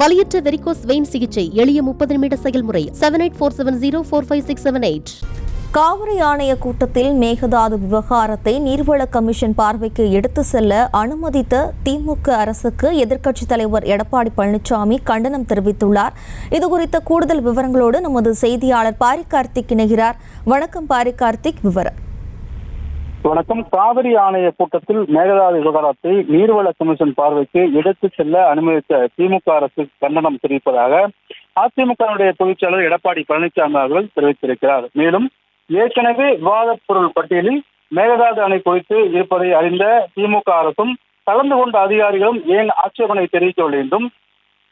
வலியற்ற varicose vein சிகிச்சை எளிய 30 நிமிட செயல்முறை 7847045678. காவிரி ஆணைய கூட்டத்தில் மேகதாது விவகாரத்தை நீர்வள கமிஷன் பார்வைக்கு எடுத்து செல்ல அனுமதித்த திமுக அரசுக்கு எதிர்க்கட்சித் தலைவர் எடப்பாடி பழனிசாமி கண்டனம் தெரிவித்துள்ளார். இதுகுறித்த கூடுதல் விவரங்களோடு நமது செய்தியாளர் பாரி கார்த்திக் இணைகிறார். வணக்கம் பாரி கார்த்திக், விவரம். வணக்கம். காவிரி ஆணைய கூட்டத்தில் மேகதாது விவகாரத்தை நீர்வள கமிஷன் பார்வைக்கு எடுத்து செல்ல அனுமதித்த திமுக அரசு கண்டனம் தெரிவிப்பதாக அதிமுகவுடைய பொதுச்செயலாளர் எடப்பாடி பழனிசாமி அவர்கள் தெரிவித்திருக்கிறார். மேலும் ஏற்கனவே விவாதப் பொருள் பட்டியலில் மேகதாது அணை குறித்து இருப்பதை அறிந்த திமுக அரசும் கலந்து கொண்ட அதிகாரிகளும் ஏன் ஆட்சேபனை தெரிவிக்கவில்லை என்றும்,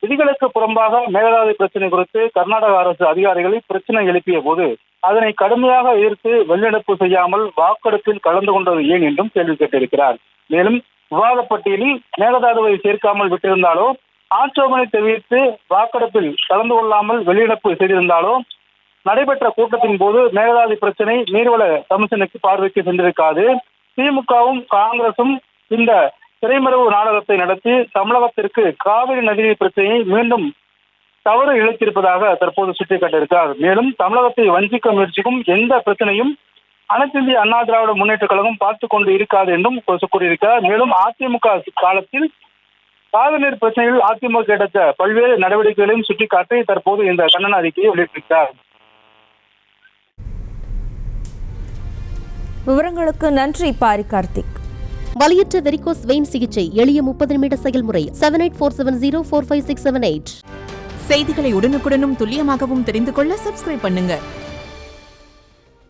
விதிகளுக்கு புறம்பாக மேகதாது பிரச்சனை குறித்து கர்நாடக அரசு அதிகாரிகளை பிரச்சனை எழுப்பிய போது அதனை கடுமையாக எதிர்த்து வெளிநடப்பு செய்யாமல் வாக்கெடுப்பில் கலந்து கொண்டது ஏன் என்றும் கேள்வி கேட்டிருக்கிறார். மேலும் விவாத பட்டியலில் மேகதாதுவை சேர்க்காமல் விட்டிருந்தாலோ, ஆட்சேபனை தெரிவித்து வாக்கெடுப்பில் கலந்து கொள்ளாமல் வெளிநடப்பு செய்திருந்தாலோ நடைபெற்ற கூட்டத்தின் போது மேகதாது பிரச்சனை நீர்வள கமிஷனுக்கு பார்வைக்கு சென்றிருக்காது. திமுகவும் காங்கிரசும் இந்த திரைமறைவு நாடகத்தை நடத்தி தமிழகத்திற்கு காவிரி நதிநீர் பிரச்சனையை மீண்டும் தவறு இழைத்திருப்பதாக தற்போது சுட்டிக்காட்டியிருக்கிறார். மேலும் தமிழகத்தை வஞ்சிக்க முயற்சிக்கும் எந்த பிரச்சனையும் அனைத்து இந்திய அண்ணா திராவிட முன்னேற்ற கழகம் பார்த்துக் கொண்டு இருக்காது என்றும் கூறியிருக்கிறார். மேலும் அதிமுக காலத்தில் காவிரி நீர் பிரச்சனையில் அதிமுக எடுத்த பல்வேறு நடவடிக்கைகளையும் சுட்டிக்காட்டி தற்போது இந்த கண்டன அறிக்கையை வெளியிட்டிருக்கிறார். விவரங்களுக்கு நன்றி பாரி கார்த்திக். வலியற்ற வெரிகோஸ் வெயின் சிகிச்சை எளிய 30 நிமிட செயல்முறை 7847045678. செய்திகளை உடனுக்குடனும் துல்லியமாகவும் தெரிந்து கொள்ள சப்ஸ்கிரைப் பண்ணுங்க.